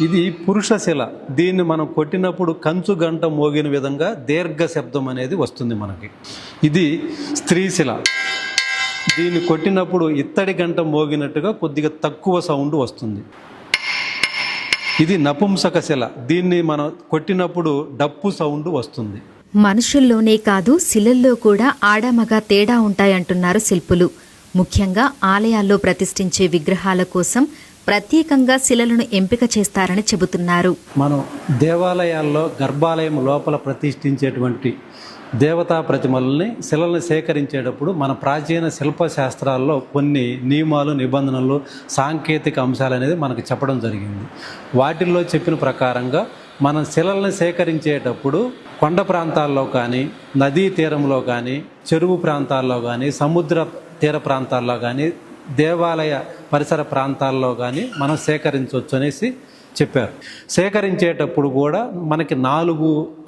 ఇది పురుషశిల. దీన్ని మనం కొట్టినప్పుడు కంచు గంట మోగిన విధంగా దీర్ఘ శబ్దం అనేది వస్తుంది మనకి. ఇది స్త్రీశిల. దీన్ని కొట్టినప్పుడు ఇత్తడి గంట మోగినట్టుగా కొద్దిగా తక్కువ సౌండ్ వస్తుంది. ఇది నపుంసక శిల. దీన్ని మనం కొట్టినప్పుడు డప్పు సౌండ్ వస్తుంది. మనుషుల్లోనే కాదు శిలల్లో కూడా ఆడమగ తేడా ఉంటాయంటున్నారు శిల్పులు. ముఖ్యంగా ఆలయాల్లో ప్రతిష్ఠించే విగ్రహాల కోసం ప్రత్యేకంగా శిలలను ఎంపిక చేస్తారని చెబుతున్నారు. మనం దేవాలయాల్లో గర్భాలయం లోపల ప్రతిష్ఠించేటువంటి దేవతా ప్రతిమలని శిలలను సేకరించేటప్పుడు మన ప్రాచీన శిల్పశాస్త్రాల్లో కొన్ని నియమాలు, నిబంధనలు, సాంకేతిక అంశాలు అనేది మనకు చెప్పడం జరిగింది. వాటిల్లో చెప్పిన ప్రకారంగా మనం శిలలను సేకరించేటప్పుడు కొండ ప్రాంతాల్లో కానీ, నదీ తీరంలో కానీ, చెరువు ప్రాంతాల్లో కానీ, సముద్ర తీర ప్రాంతాల్లో కానీ, దేవాలయ పరిసర ప్రాంతాల్లో కానీ మనం సేకరించవచ్చు అనేసి చెప్పారు. సేకరించేటప్పుడు కూడా మనకి 4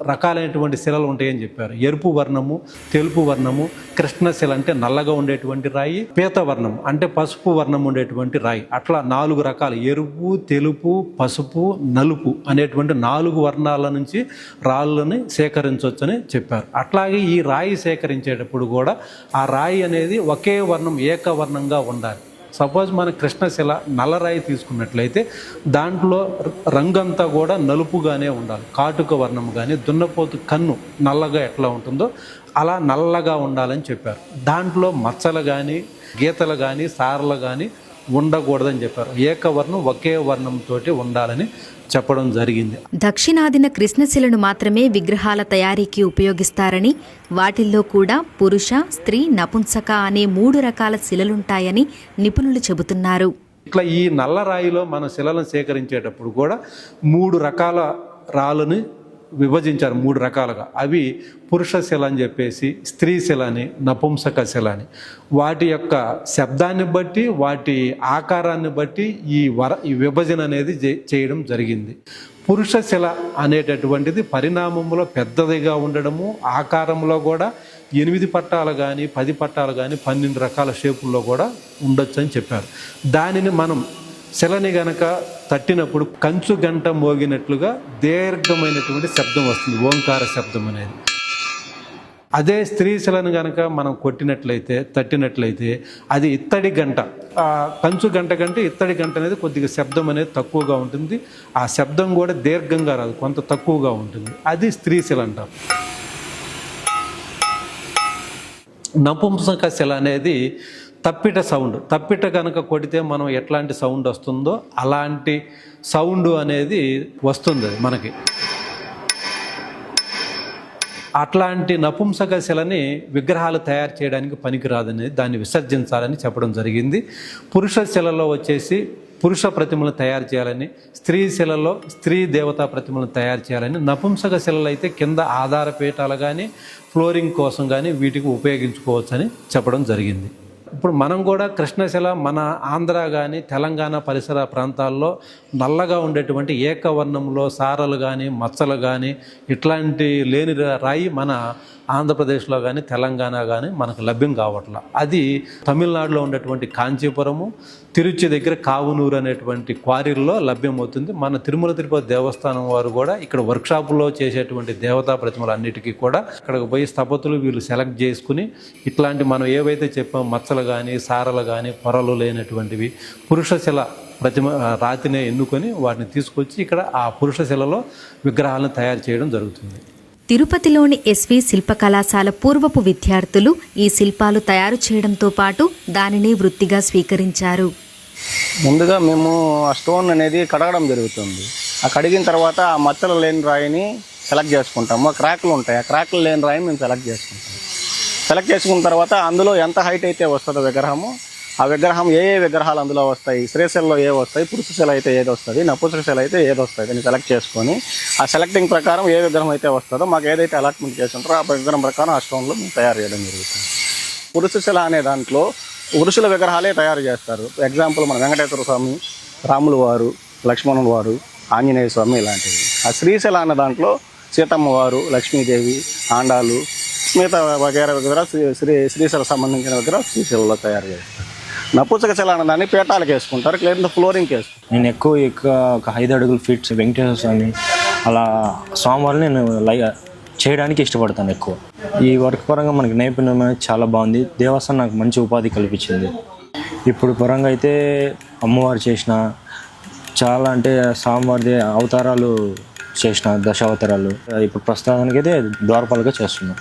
రకాలైనటువంటి శిలలు ఉంటాయని చెప్పారు. ఎరుపు వర్ణము, తెలుపు వర్ణము, కృష్ణశిల అంటే నల్లగా ఉండేటువంటి రాయి, పీత వర్ణం అంటే పసుపు వర్ణం ఉండేటువంటి రాయి. అట్లా 4 రకాలు, ఎరుపు, తెలుపు, పసుపు, నలుపు అనేటువంటి 4 వర్ణాల నుంచి రాళ్ళని సేకరించవచ్చని చెప్పారు. అట్లాగే ఈ రాయి సేకరించేటప్పుడు కూడా ఆ రాయి అనేది ఒకే వర్ణం, ఏకవర్ణంగా ఉండాలి. సపోజ్ మన కృష్ణశిల నల్లరాయి తీసుకున్నట్లయితే దాంట్లో రంగంతా కూడా నలుపుగానే ఉండాలి. కాటుక వర్ణం కానీ, దున్నపోతు కన్ను నల్లగా ఎట్లా ఉంటుందో అలా నల్లగా ఉండాలని చెప్పారు. దాంట్లో మచ్చలు కానీ, గీతలు కానీ, సారలు కానీ ఉండకూడదని చెప్పారు. ఏకవర్ణం ఒకే వర్ణంతో ఉండాలని చెప్పడం జరిగింది. దక్షిణాదిన కృష్ణశిలను మాత్రమే విగ్రహాల తయారీకి ఉపయోగిస్తారని, వాటిల్లో కూడా పురుష, స్త్రీ, నపుంసక అనే 3 రకాల శిలలుంటాయని నిపుణులు చెబుతున్నారు. ఇట్లా ఈ నల్లరాయిలో మన శిలలను సేకరించేటప్పుడు కూడా 3 రకాల రాళ్ళని విభజించారు, 3 రకాలుగా. అవి పురుష శిల అని చెప్పేసి, స్త్రీ శిల అని, నపుంసక శిల అని. వాటి యొక్క శబ్దాన్ని బట్టి, వాటి ఆకారాన్ని బట్టి ఈ విభజన అనేది చేయడం జరిగింది. పురుష శిల అనేటటువంటిది పరిణామంలో పెద్దదిగా ఉండడము, ఆకారంలో కూడా 8 పట్టాలు కానీ, 10 పట్టాలు కానీ, 12 రకాల షేపుల్లో కూడా ఉండొచ్చు అని చెప్పారు. దానిని మనం శిలని గనక తట్టినప్పుడు కంచు గంట మోగినట్లుగా దీర్ఘమైనటువంటి శబ్దం వస్తుంది, ఓంకార శబ్దం అనేది. అదే స్త్రీ శిలను గనక మనం కొట్టినట్లయితే, తట్టినట్లయితే అది ఇత్తడి గంట. ఆ కంచు గంట కంటే ఇత్తడి గంట అనేది కొద్దిగా శబ్దం అనేది తక్కువగా ఉంటుంది. ఆ శబ్దం కూడా దీర్ఘంగా రాదు, కొంత తక్కువగా ఉంటుంది. అది స్త్రీ శిల అంటారు. నపుంసక శిల అనేది తప్పిట సౌండ్. తప్పిట కనుక కొడితే మనం ఎట్లాంటి సౌండ్ వస్తుందో అలాంటి సౌండ్ అనేది వస్తుంది మనకి. అట్లాంటి నపుంసక శిలని విగ్రహాలు తయారు చేయడానికి పనికిరాదని, దాన్ని విసర్జించాలని చెప్పడం జరిగింది. పురుష శిలలో వచ్చేసి పురుష ప్రతిమలను తయారు చేయాలని, స్త్రీ శిలలో స్త్రీ దేవతా ప్రతిమలను తయారు చేయాలని, నపుంసక శిలలు అయితే కింద ఆధార పీఠాలు కానీ, ఫ్లోరింగ్ కోసం కానీ వీటికి ఉపయోగించుకోవచ్చని చెప్పడం జరిగింది. ఇప్పుడు మనం కూడా కృష్ణశిల మన ఆంధ్ర కానీ, తెలంగాణ పరిసర ప్రాంతాల్లో నల్లగా ఉండేటువంటి ఏకవర్ణంలో సారలు కానీ, మచ్చలు కానీ ఇట్లాంటి లేని రాయి మన ఆంధ్రప్రదేశ్లో కానీ, తెలంగాణ కానీ మనకు లభ్యం కావట్ల. అది తమిళనాడులో ఉండేటువంటి కాంచీపురము, తిరుచి దగ్గర కావునూరు అనేటువంటి క్వారీల్లో లభ్యమవుతుంది. మన తిరుమల తిరుపతి దేవస్థానం వారు కూడా ఇక్కడ వర్క్షాపుల్లో చేసేటువంటి దేవతా ప్రతిమలు అన్నిటికీ కూడా ఇక్కడికి పోయి స్థపతులు వీళ్ళు సెలెక్ట్ చేసుకుని ఇట్లాంటి మనం ఏవైతే చెప్పామో మచ్చలు కానీ, సారలు కానీ, పొరలు లేనటువంటివి పురుషశిల ప్రతిమ రాతినే ఎన్నుకొని వాటిని తీసుకొచ్చి ఇక్కడ ఆ పురుషశిలలో విగ్రహాలను తయారు చేయడం జరుగుతుంది. తిరుపతిలోని ఎస్వి శిల్ప కళాశాల పూర్వపు విద్యార్థులు ఈ శిల్పాలు తయారు చేయడంతో పాటు దానిని వృత్తిగా స్వీకరించారు. ముందుగా మేము ఆ స్టోన్ అనేది కడగడం జరుగుతుంది. ఆ కడిగిన తర్వాత ఆ మచ్చలు లేని రాయిని సెలెక్ట్ చేసుకుంటాము. ఆ క్రాక్లు ఉంటాయి, ఆ క్రాక్లు లేని రాయిని మేము సెలెక్ట్ చేసుకుంటాం. సెలెక్ట్ చేసుకున్న తర్వాత అందులో ఎంత హైట్ అయితే వస్తుందో విగ్రహము, ఆ విగ్రహం ఏ విగ్రహాలు అందులో వస్తాయి, స్త్రీశిలలో ఏ వస్తాయి, పురుషశిల అయితే ఏది వస్తుంది, నపుంసకశిల అయితే ఏది వస్తుంది అని సెలెక్ట్ చేసుకొని ఆ సెలెక్టింగ్ ప్రకారం ఏ విగ్రహం అయితే వస్తుందో మాకు ఏదైతే అలాట్మెంట్ చేసి ఉంటారో ఆ విగ్రహం ప్రకారం ఆ స్టోన్లో మేము తయారు చేయడం జరుగుతుంది. పురుషశిల అనే దాంట్లో పురుషుల విగ్రహాలే తయారు చేస్తారు. ఎగ్జాంపుల్ మన వెంకటేశ్వర స్వామి, రాముల వారు, లక్ష్మణుల వారు, ఆంజనేయ స్వామి ఇలాంటివి. ఆ స్త్రీశిల అనే దాంట్లో సీతమ్మ వారు, లక్ష్మీదేవి, ఆండాలు, మిగతా వగేర విగ్రహ శ్రీశిల సంబంధించిన విగ్రహం శ్రీశిలలో తయారు చేస్తారు. నపుంసక శిల అన్న దాన్ని పీఠాలకు వేసుకుంటారు, లేదా ఫ్లోరింగ్కి వేసుకుంటారు. నేను ఎక్కువ ఒక 5 అడుగుల ఫీట్స్ వెంకటేశ్వర స్వామి అలా స్వామివారిని నేను చేయడానికి ఇష్టపడతాను ఎక్కువ. ఈ వర్క్ పరంగా మనకి నైపుణ్యం అనేది చాలా బాగుంది. దేవస్థానం నాకు మంచి ఉపాధి కల్పించింది. ఇప్పుడు పరంగా అయితే అమ్మవారు చేసిన చాలా అంటే స్వామివారి అవతారాలు చేసిన దశావతారాలు ఇప్పుడు ప్రస్తుతానికి అయితే ద్వారపాలుగా చేస్తున్నాం.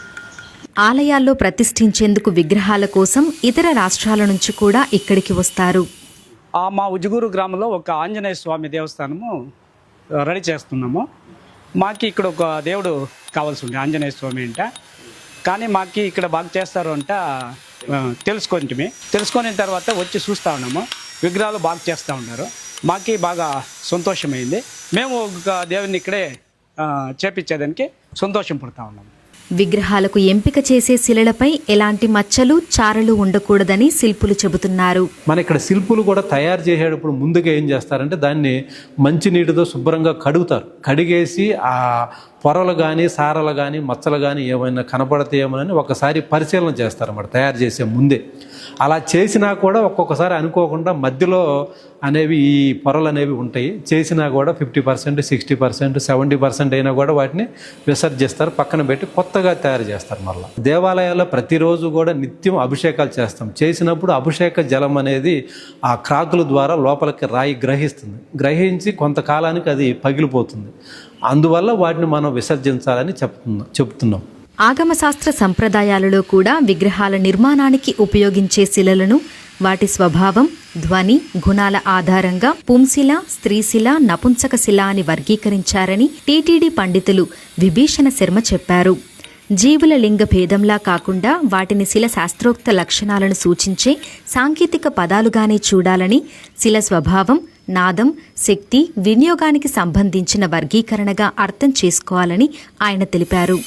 ఆలయాల్లో ప్రతిష్ఠించేందుకు విగ్రహాల కోసం ఇతర రాష్ట్రాల నుంచి కూడా ఇక్కడికి వస్తారు. మా ఉజ్జుగూరు గ్రామంలో ఒక ఆంజనేయ స్వామి దేవస్థానము రెడీ చేస్తున్నాము. మాకు ఇక్కడ ఒక దేవుడు కావాల్సి ఉంది, ఆంజనేయ స్వామి అంట. కానీ మాకు ఇక్కడ బాగా చేస్తారు అంట తెలుసుకున్న తర్వాత వచ్చి చూస్తూ ఉన్నాము. విగ్రహాలు బాగా చేస్తూ ఉన్నారు. మాకు బాగా సంతోషమైంది. మేము ఒక దేవుడిని ఇక్కడే చేపించేదానికి సంతోషం పడుతూ ఉన్నాము. విగ్రహాలకు ఎంపిక చేసే శిలలపై ఎలాంటి మచ్చలు చారలు ఉండకూడదని శిల్పులు చెబుతున్నారు. మన ఇక్కడ శిల్పులు కూడా తయారు చేసేటప్పుడు ముందుగా ఏం చేస్తారంటే దాన్ని మంచినీటితో శుభ్రంగా కడుగుతారు. కడిగేసి ఆ పొరలు కానీ సారలు కానీ మచ్చలు కానీ ఏమైనా కనపడతాయేమోనని ఒకసారి పరిశీలన చేస్తారన్నమాట తయారు చేసే ముందే. అలా చేసినా కూడా ఒక్కొక్కసారి అనుకోకుండా మధ్యలో అనేవి ఈ పొరలు అనేవి ఉంటాయి. చేసినా కూడా 50%, 60%, 70% అయినా కూడా వాటిని విసర్జిస్తారు, పక్కన పెట్టి కొత్తగా తయారు చేస్తారు. మళ్ళీ దేవాలయాల్లో ప్రతిరోజు కూడా నిత్యం అభిషేకాలు చేస్తాం. చేసినప్పుడు అభిషేక జలం అనేది ఆ క్రాకుల ద్వారా లోపలికి రాయి గ్రహించి కొంతకాలానికి అది పగిలిపోతుంది. అందువల్ల వాటిని మనం విసర్జించాలని చెప్తున్నాం. ఆగమశాస్త్ర సంప్రదాయాలలో కూడా విగ్రహాల నిర్మాణానికి ఉపయోగించే శిలలను వాటి స్వభావం, ధ్వని, గుణాల ఆధారంగా పుంశిల, స్త్రీశిల, నపుంసక శిల అని వర్గీకరించారని టీటీడీ పండితులు విభీషణ శర్మ చెప్పారు. జీవుల లింగ భేదంలా కాకుండా వాటిని శిల శాస్త్రోక్త లక్షణాలను సూచించే సాంకేతిక పదాలుగానే చూడాలని, శిల స్వభావం, నాదం, శక్తి, వినియోగానికి సంబంధించిన వర్గీకరణగా అర్థం చేసుకోవాలని ఆయన తెలిపారు.